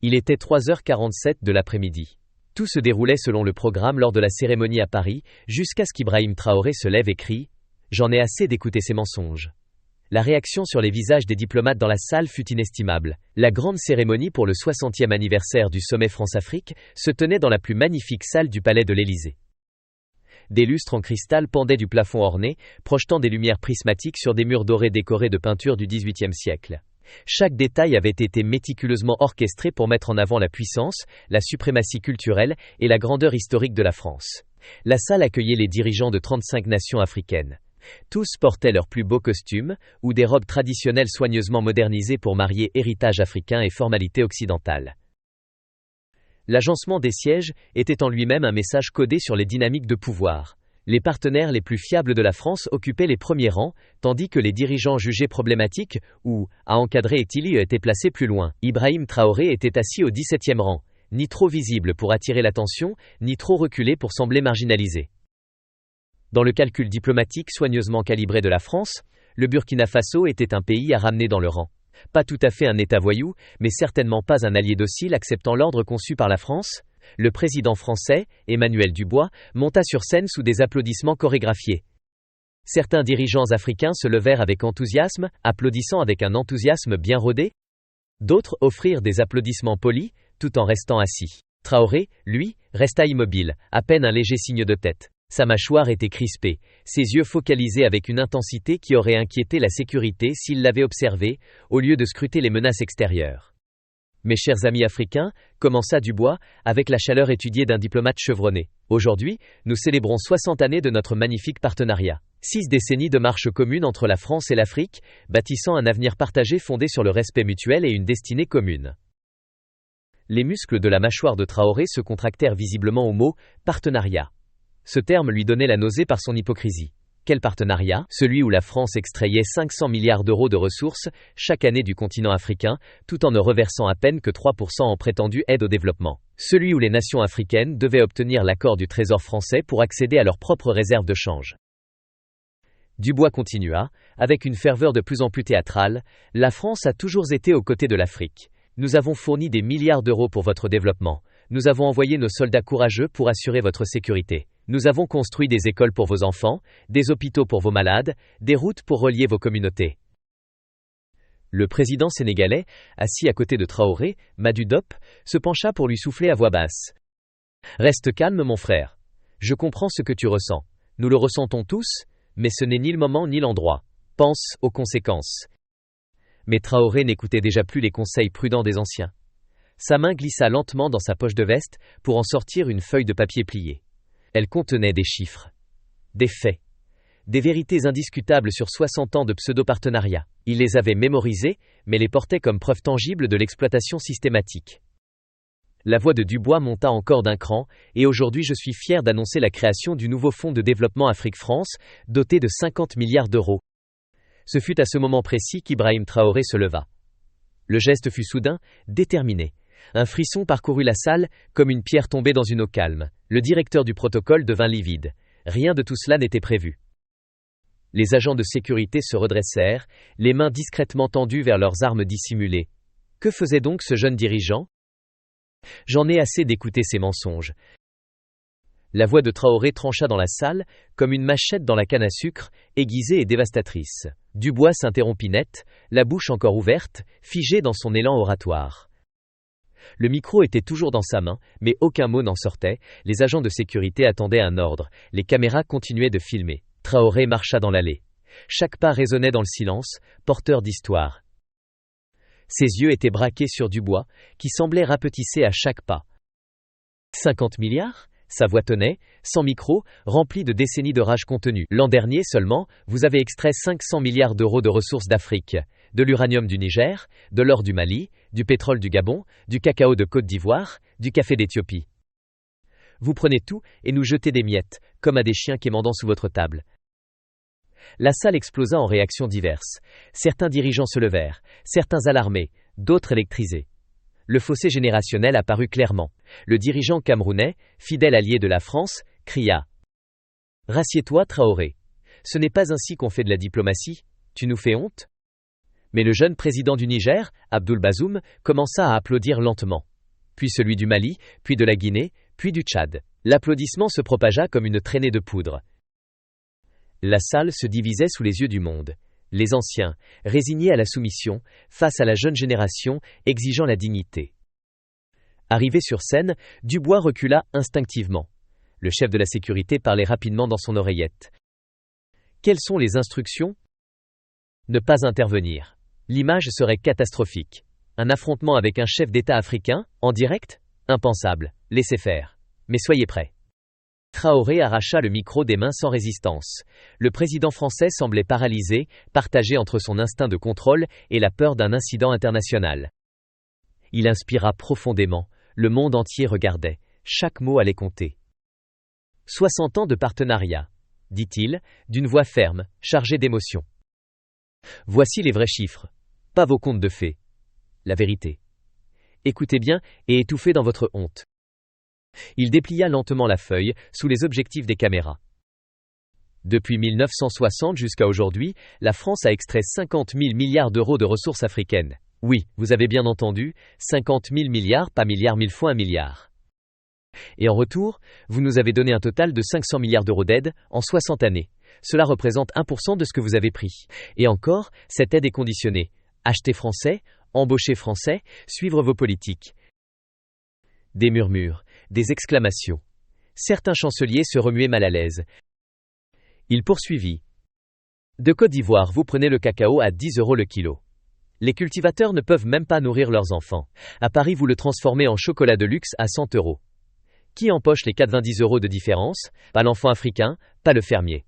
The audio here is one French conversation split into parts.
Il était 3h47 de l'après-midi. Tout se déroulait selon le programme lors de la cérémonie à Paris, jusqu'à ce qu'Ibrahim Traoré se lève et crie « J'en ai assez d'écouter ces mensonges ». La réaction sur les visages des diplomates dans la salle fut inestimable. La grande cérémonie pour le 60e anniversaire du sommet France-Afrique se tenait dans la plus magnifique salle du palais de l'Élysée. Des lustres en cristal pendaient du plafond orné, projetant des lumières prismatiques sur des murs dorés décorés de peintures du XVIIIe siècle. Chaque détail avait été méticuleusement orchestré pour mettre en avant la puissance, la suprématie culturelle et la grandeur historique de la France. La salle accueillait les dirigeants de 35 nations africaines. Tous portaient leurs plus beaux costumes, ou des robes traditionnelles soigneusement modernisées pour marier héritage africain et formalité occidentale. L'agencement des sièges était en lui-même un message codé sur les dynamiques de pouvoir. Les partenaires les plus fiables de la France occupaient les premiers rangs, tandis que les dirigeants jugés problématiques ou à encadrer étaient placés plus loin. Ibrahim Traoré était assis au 17e rang, ni trop visible pour attirer l'attention, ni trop reculé pour sembler marginalisé. Dans le calcul diplomatique soigneusement calibré de la France, le Burkina Faso était un pays à ramener dans le rang. Pas tout à fait un État voyou, mais certainement pas un allié docile acceptant l'ordre conçu par la France. Le président français, Emmanuel Dubois, monta sur scène sous des applaudissements chorégraphiés. Certains dirigeants africains se levèrent avec enthousiasme, applaudissant avec un enthousiasme bien rodé. D'autres offrirent des applaudissements polis, tout en restant assis. Traoré, lui, resta immobile, à peine un léger signe de tête. Sa mâchoire était crispée, ses yeux focalisés avec une intensité qui aurait inquiété la sécurité s'il l'avait observé, au lieu de scruter les menaces extérieures. Mes chers amis africains, commença Dubois, avec la chaleur étudiée d'un diplomate chevronné. Aujourd'hui, nous célébrons 60 années de notre magnifique partenariat. 6 décennies de marche commune entre la France et l'Afrique, bâtissant un avenir partagé fondé sur le respect mutuel et une destinée commune. Les muscles de la mâchoire de Traoré se contractèrent visiblement au mot « partenariat ». Ce terme lui donnait la nausée par son hypocrisie. Quel partenariat ? Celui où la France extrayait 500 milliards d'euros de ressources chaque année du continent africain, tout en ne reversant à peine que 3% en prétendue aide au développement. Celui où les nations africaines devaient obtenir l'accord du Trésor français pour accéder à leurs propres réserves de change. Dubois continua, avec une ferveur de plus en plus théâtrale, « La France a toujours été aux côtés de l'Afrique. Nous avons fourni des milliards d'euros pour votre développement. Nous avons envoyé nos soldats courageux pour assurer votre sécurité. Nous avons construit des écoles pour vos enfants, des hôpitaux pour vos malades, des routes pour relier vos communautés. » Le président sénégalais, assis à côté de Traoré, Madu Diop, se pencha pour lui souffler à voix basse. « Reste calme mon frère. Je comprends ce que tu ressens. Nous le ressentons tous, mais ce n'est ni le moment ni l'endroit. Pense aux conséquences. » Mais Traoré n'écoutait déjà plus les conseils prudents des anciens. Sa main glissa lentement dans sa poche de veste pour en sortir une feuille de papier pliée. Elle contenait des chiffres, des faits, des vérités indiscutables sur 60 ans de pseudo-partenariat. Il les avait mémorisées, mais les portait comme preuve tangible de l'exploitation systématique. La voix de Dubois monta encore d'un cran, et aujourd'hui je suis fier d'annoncer la création du nouveau fonds de développement Afrique-France, doté de 50 milliards d'euros. Ce fut à ce moment précis qu'Ibrahim Traoré se leva. Le geste fut soudain, déterminé. Un frisson parcourut la salle, comme une pierre tombée dans une eau calme. Le directeur du protocole devint livide. Rien de tout cela n'était prévu. Les agents de sécurité se redressèrent, les mains discrètement tendues vers leurs armes dissimulées. Que faisait donc ce jeune dirigeant ? « J'en ai assez d'écouter ces mensonges. » La voix de Traoré trancha dans la salle, comme une machette dans la canne à sucre, aiguisée et dévastatrice. Dubois s'interrompit net, la bouche encore ouverte, figé dans son élan oratoire. Le micro était toujours dans sa main, mais aucun mot n'en sortait. Les agents de sécurité attendaient un ordre. Les caméras continuaient de filmer. Traoré marcha dans l'allée. Chaque pas résonnait dans le silence, porteur d'histoire. Ses yeux étaient braqués sur Dubois, qui semblait rapetisser à chaque pas. 50 milliards ? Sa voix tenait, sans micro, remplie de décennies de rage contenue. L'an dernier seulement, vous avez extrait 500 milliards d'euros de ressources d'Afrique. De l'uranium du Niger, de l'or du Mali, du pétrole du Gabon, du cacao de Côte d'Ivoire, du café d'Éthiopie. Vous prenez tout et nous jetez des miettes, comme à des chiens quémandant sous votre table. La salle explosa en réactions diverses. Certains dirigeants se levèrent, certains alarmés, d'autres électrisés. Le fossé générationnel apparut clairement. Le dirigeant camerounais, fidèle allié de la France, cria « Rassieds-toi, Traoré. Ce n'est pas ainsi qu'on fait de la diplomatie. Tu nous fais honte ?» Mais le jeune président du Niger, Abdoul Bazoum, commença à applaudir lentement. Puis celui du Mali, puis de la Guinée, puis du Tchad. L'applaudissement se propagea comme une traînée de poudre. La salle se divisait sous les yeux du monde. Les anciens, résignés à la soumission, face à la jeune génération, exigeant la dignité. Arrivé sur scène, Dubois recula instinctivement. Le chef de la sécurité parlait rapidement dans son oreillette. Quelles sont les instructions ? Ne pas intervenir. L'image serait catastrophique. Un affrontement avec un chef d'État africain, en direct ? Impensable. Laissez faire. Mais soyez prêts. Traoré arracha le micro des mains sans résistance. Le président français semblait paralysé, partagé entre son instinct de contrôle et la peur d'un incident international. Il inspira profondément. Le monde entier regardait. Chaque mot allait compter. 60 ans de partenariat, dit-il, d'une voix ferme, chargée d'émotion. Voici les vrais chiffres. Pas vos contes de fées. La vérité. Écoutez bien et étouffez dans votre honte. Il déplia lentement la feuille, sous les objectifs des caméras. Depuis 1960 jusqu'à aujourd'hui, la France a extrait 50 000 milliards d'euros de ressources africaines. Oui, vous avez bien entendu, 50 000 milliards, pas milliards 1000 fois un milliard. Et en retour, vous nous avez donné un total de 500 milliards d'euros d'aide, en 60 années. Cela représente 1% de ce que vous avez pris. Et encore, cette aide est conditionnée. Acheter français, embaucher français, suivre vos politiques. Des murmures, des exclamations. Certains chanceliers se remuaient mal à l'aise. Il poursuivit. De Côte d'Ivoire, vous prenez le cacao à 10 € le kilo. Les cultivateurs ne peuvent même pas nourrir leurs enfants. À Paris, vous le transformez en chocolat de luxe à 100 €. Qui empoche les 90 € de différence ? Pas l'enfant africain, pas le fermier.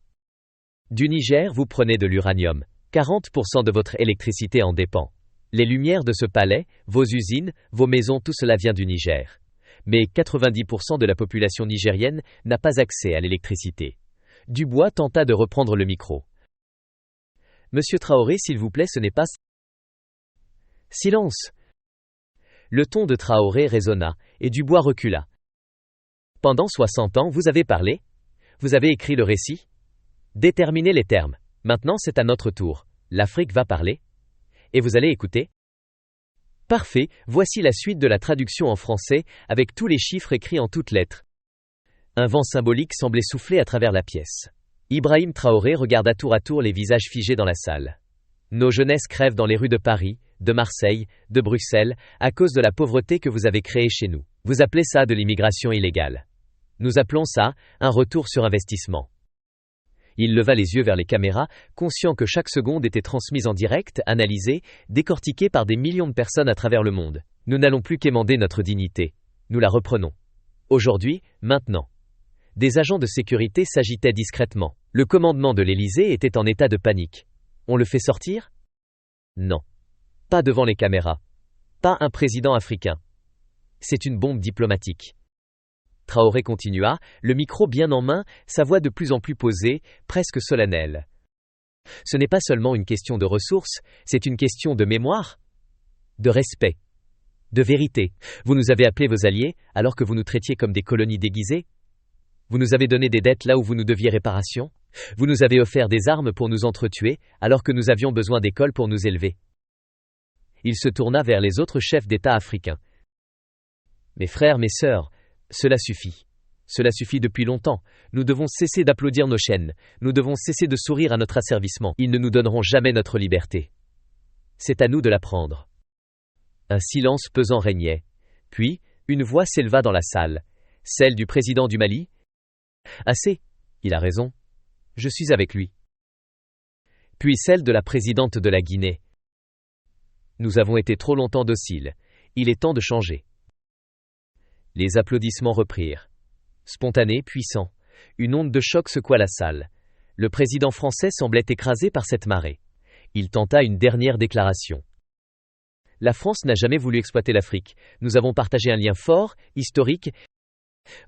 Du Niger, vous prenez de l'uranium. 40% de votre électricité en dépend. Les lumières de ce palais, vos usines, vos maisons, tout cela vient du Niger. Mais 90% de la population nigérienne n'a pas accès à l'électricité. Dubois tenta de reprendre le micro. Monsieur Traoré, s'il vous plaît, ce n'est pas... Silence. Le ton de Traoré résonna, et Dubois recula. Pendant 60 ans, vous avez parlé ? Vous avez écrit le récit ? Déterminez les termes. Maintenant, c'est à notre tour. L'Afrique va parler ? Et vous allez écouter ? Parfait, voici la suite de la traduction en français, avec tous les chiffres écrits en toutes lettres. Un vent symbolique semblait souffler à travers la pièce. Ibrahim Traoré regarda tour à tour les visages figés dans la salle. Nos jeunesses crèvent dans les rues de Paris, de Marseille, de Bruxelles, à cause de la pauvreté que vous avez créée chez nous. Vous appelez ça de l'immigration illégale. Nous appelons ça un retour sur investissement. Il leva les yeux vers les caméras, conscient que chaque seconde était transmise en direct, analysée, décortiquée par des millions de personnes à travers le monde. Nous n'allons plus qu'émander notre dignité. Nous la reprenons. Aujourd'hui, maintenant. Des agents de sécurité s'agitaient discrètement. Le commandement de l'Élysée était en état de panique. On le fait sortir ? Non. Pas devant les caméras. Pas un président africain. C'est une bombe diplomatique. Traoré continua, le micro bien en main, sa voix de plus en plus posée, presque solennelle. Ce n'est pas seulement une question de ressources, c'est une question de mémoire, de respect, de vérité. Vous nous avez appelés vos alliés, alors que vous nous traitiez comme des colonies déguisées. Vous nous avez donné des dettes là où vous nous deviez réparation. Vous nous avez offert des armes pour nous entretuer, alors que nous avions besoin d'écoles pour nous élever. Il se tourna vers les autres chefs d'État africains. Mes frères, mes sœurs, cela suffit. Cela suffit depuis longtemps. Nous devons cesser d'applaudir nos chaînes. Nous devons cesser de sourire à notre asservissement. Ils ne nous donneront jamais notre liberté. C'est à nous de la prendre. Un silence pesant régnait. Puis, une voix s'éleva dans la salle. Celle du président du Mali. Assez. Il a raison. Je suis avec lui. Puis celle de la présidente de la Guinée. Nous avons été trop longtemps dociles. Il est temps de changer. Les applaudissements reprirent. Spontanés, puissants. Une onde de choc secoua la salle. Le président français semblait écrasé par cette marée. Il tenta une dernière déclaration. La France n'a jamais voulu exploiter l'Afrique. Nous avons partagé un lien fort, historique.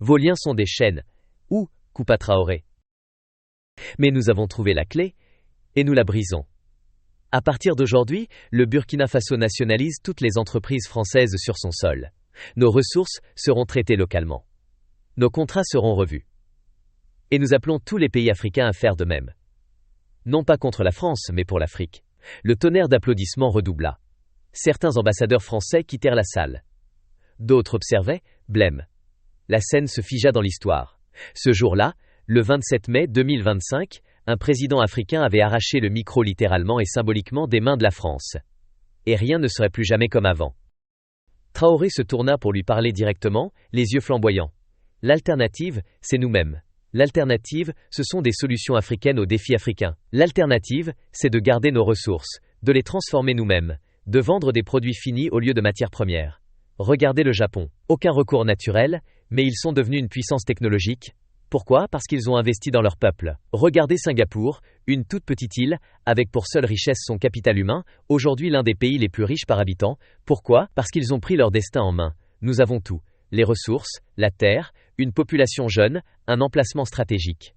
Vos liens sont des chaînes. Où ? Coupa Traoré. Mais nous avons trouvé la clé, et nous la brisons. À partir d'aujourd'hui, le Burkina Faso nationalise toutes les entreprises françaises sur son sol. Nos ressources seront traitées localement. Nos contrats seront revus. Et nous appelons tous les pays africains à faire de même. Non pas contre la France, mais pour l'Afrique. Le tonnerre d'applaudissements redoubla. Certains ambassadeurs français quittèrent la salle. D'autres observaient, blêmes. La scène se figea dans l'histoire. Ce jour-là, le 27 mai 2025, un président africain avait arraché le micro littéralement et symboliquement des mains de la France. Et rien ne serait plus jamais comme avant. Traoré se tourna pour lui parler directement, les yeux flamboyants. L'alternative, c'est nous-mêmes. L'alternative, ce sont des solutions africaines aux défis africains. L'alternative, c'est de garder nos ressources, de les transformer nous-mêmes, de vendre des produits finis au lieu de matières premières. Regardez le Japon. Aucun recours naturel, mais ils sont devenus une puissance technologique. Pourquoi ? Parce qu'ils ont investi dans leur peuple. Regardez Singapour, une toute petite île, avec pour seule richesse son capital humain, aujourd'hui l'un des pays les plus riches par habitant. Pourquoi ? Parce qu'ils ont pris leur destin en main. Nous avons tout. Les ressources, la terre, une population jeune, un emplacement stratégique.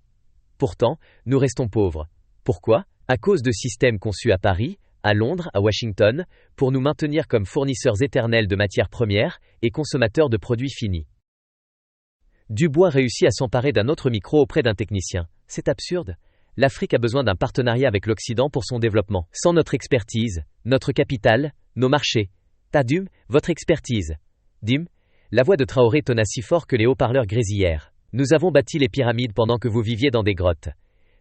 Pourtant, nous restons pauvres. Pourquoi ? À cause de systèmes conçus à Paris, à Londres, à Washington, pour nous maintenir comme fournisseurs éternels de matières premières et consommateurs de produits finis. Dubois réussit à s'emparer d'un autre micro auprès d'un technicien. C'est absurde. L'Afrique a besoin d'un partenariat avec l'Occident pour son développement. Sans notre expertise, notre capital, nos marchés. Tadum, votre expertise. Dim, la voix de Traoré tonna si fort que les haut-parleurs grésillèrent. Nous avons bâti les pyramides pendant que vous viviez dans des grottes.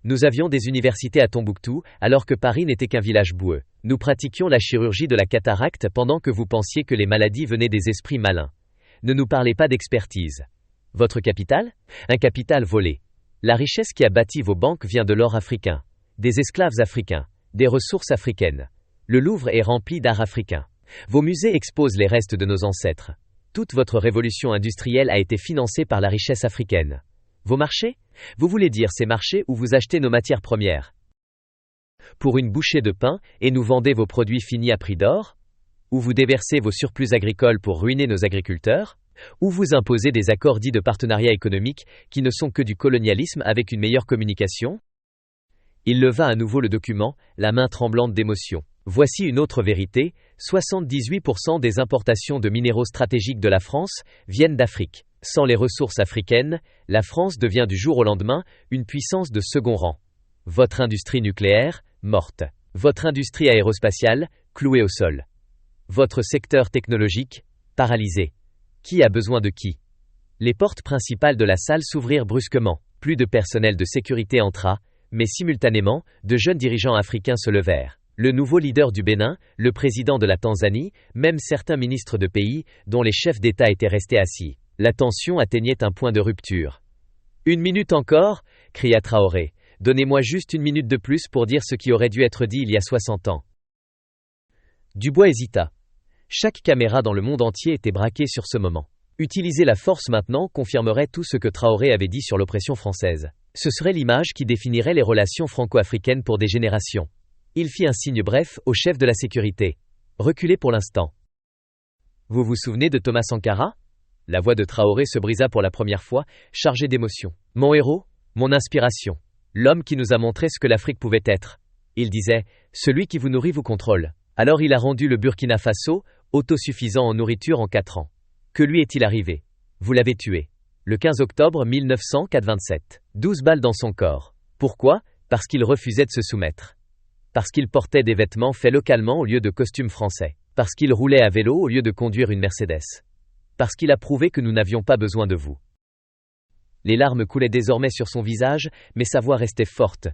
Nous avions des universités à Tombouctou, alors que Paris n'était qu'un village boueux. Nous pratiquions la chirurgie de la cataracte pendant que vous pensiez que les maladies venaient des esprits malins. Ne nous parlez pas d'expertise. Votre capital ? Un capital volé. La richesse qui a bâti vos banques vient de l'or africain, des esclaves africains, des ressources africaines. Le Louvre est rempli d'art africain. Vos musées exposent les restes de nos ancêtres. Toute votre révolution industrielle a été financée par la richesse africaine. Vos marchés ? Vous voulez dire ces marchés où vous achetez nos matières premières pour une bouchée de pain et nous vendez vos produits finis à prix d'or ? Où vous déversez vos surplus agricoles pour ruiner nos agriculteurs ? Ou vous imposez des accords dits de partenariat économique qui ne sont que du colonialisme avec une meilleure communication ? Il leva à nouveau le document, la main tremblante d'émotion. Voici une autre vérité, 78% des importations de minéraux stratégiques de la France viennent d'Afrique. Sans les ressources africaines, la France devient du jour au lendemain une puissance de second rang. Votre industrie nucléaire, morte. Votre industrie aérospatiale, clouée au sol. Votre secteur technologique, paralysé. Qui a besoin de qui ? Les portes principales de la salle s'ouvrirent brusquement. Plus de personnel de sécurité entra, mais simultanément, de jeunes dirigeants africains se levèrent. Le nouveau leader du Bénin, le président de la Tanzanie, même certains ministres de pays, dont les chefs d'État étaient restés assis. La tension atteignait un point de rupture. « 1 minute encore » cria Traoré. « Donnez-moi juste 1 minute de plus pour dire ce qui aurait dû être dit il y a 60 ans. » Dubois hésita. Chaque caméra dans le monde entier était braquée sur ce moment. Utiliser la force maintenant confirmerait tout ce que Traoré avait dit sur l'oppression française. Ce serait l'image qui définirait les relations franco-africaines pour des générations. Il fit un signe bref au chef de la sécurité. Reculez pour l'instant. Vous vous souvenez de Thomas Sankara ? La voix de Traoré se brisa pour la première fois, chargée d'émotion. Mon héros, mon inspiration. L'homme qui nous a montré ce que l'Afrique pouvait être. Il disait, celui qui vous nourrit vous contrôle. Alors il a rendu le Burkina Faso, autosuffisant en nourriture en 4 ans. Que lui est-il arrivé ? Vous l'avez tué. Le 15 octobre 1927. 12 balles dans son corps. Pourquoi ? Parce qu'il refusait de se soumettre. Parce qu'il portait des vêtements faits localement au lieu de costumes français. Parce qu'il roulait à vélo au lieu de conduire une Mercedes. Parce qu'il a prouvé que nous n'avions pas besoin de vous. Les larmes coulaient désormais sur son visage, mais sa voix restait forte.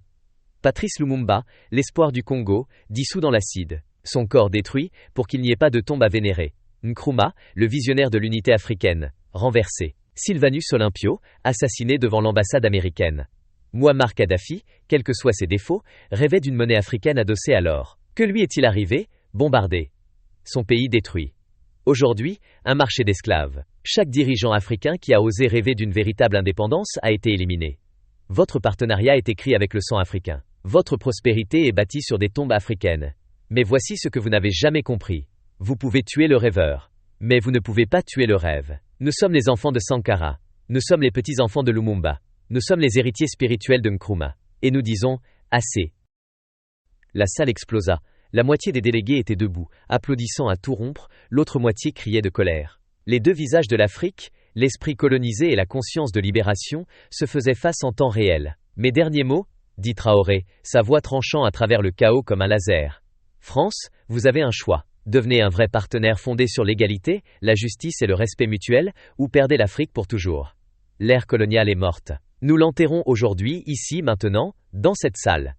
Patrice Lumumba, l'espoir du Congo, dissous dans l'acide. Son corps détruit, pour qu'il n'y ait pas de tombe à vénérer. Nkrumah, le visionnaire de l'unité africaine, renversé. Sylvanus Olympio, assassiné devant l'ambassade américaine. Muammar Kadhafi, quels que soient ses défauts, rêvait d'une monnaie africaine adossée à l'or. Que lui est-il arrivé ? Bombardé. Son pays détruit. Aujourd'hui, un marché d'esclaves. Chaque dirigeant africain qui a osé rêver d'une véritable indépendance a été éliminé. Votre partenariat est écrit avec le sang africain. Votre prospérité est bâtie sur des tombes africaines. Mais voici ce que vous n'avez jamais compris. Vous pouvez tuer le rêveur. Mais vous ne pouvez pas tuer le rêve. Nous sommes les enfants de Sankara. Nous sommes les petits-enfants de Lumumba. Nous sommes les héritiers spirituels de Nkrumah. Et nous disons, assez. La salle explosa. La moitié des délégués étaient debout, applaudissant à tout rompre, l'autre moitié criait de colère. Les deux visages de l'Afrique, l'esprit colonisé et la conscience de libération, se faisaient face en temps réel. Mes derniers mots, dit Traoré, sa voix tranchant à travers le chaos comme un laser. France, vous avez un choix. Devenez un vrai partenaire fondé sur l'égalité, la justice et le respect mutuel, ou perdez l'Afrique pour toujours. L'ère coloniale est morte. Nous l'enterrons aujourd'hui, ici, maintenant, dans cette salle.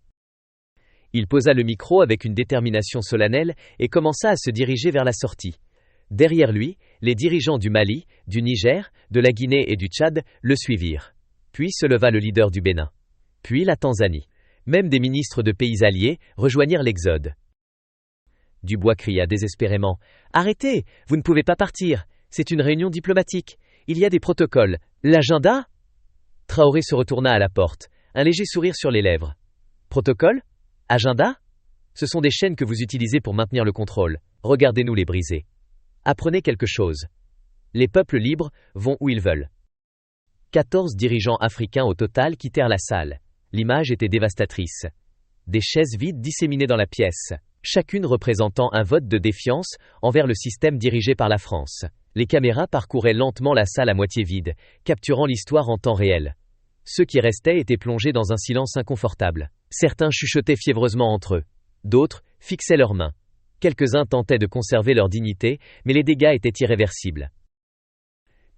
Il posa le micro avec une détermination solennelle et commença à se diriger vers la sortie. Derrière lui, les dirigeants du Mali, du Niger, de la Guinée et du Tchad le suivirent. Puis se leva le leader du Bénin. Puis la Tanzanie. Même des ministres de pays alliés rejoignirent l'exode. Dubois cria désespérément. « Arrêtez, vous ne pouvez pas partir. C'est une réunion diplomatique. Il y a des protocoles. L'agenda ?» Traoré se retourna à la porte, un léger sourire sur les lèvres. « Protocole ? Agenda ? Ce sont des chaînes que vous utilisez pour maintenir le contrôle. Regardez-nous les briser. Apprenez quelque chose. Les peuples libres vont où ils veulent. » 14 dirigeants africains au total quittèrent la salle. L'image était dévastatrice. Des chaises vides disséminées dans la pièce, chacune représentant un vote de défiance envers le système dirigé par la France. Les caméras parcouraient lentement la salle à moitié vide, capturant l'histoire en temps réel. Ceux qui restaient étaient plongés dans un silence inconfortable. Certains chuchotaient fiévreusement entre eux. D'autres fixaient leurs mains. Quelques-uns tentaient de conserver leur dignité, mais les dégâts étaient irréversibles.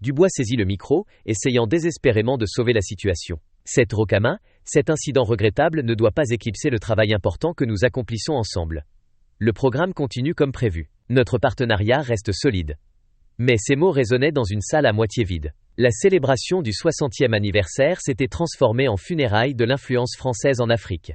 Dubois saisit le micro, essayant désespérément de sauver la situation. Cette rocama, cet incident regrettable ne doit pas éclipser le travail important que nous accomplissons ensemble. Le programme continue comme prévu. Notre partenariat reste solide. Mais ces mots résonnaient dans une salle à moitié vide. La célébration du 60e anniversaire s'était transformée en funérailles de l'influence française en Afrique.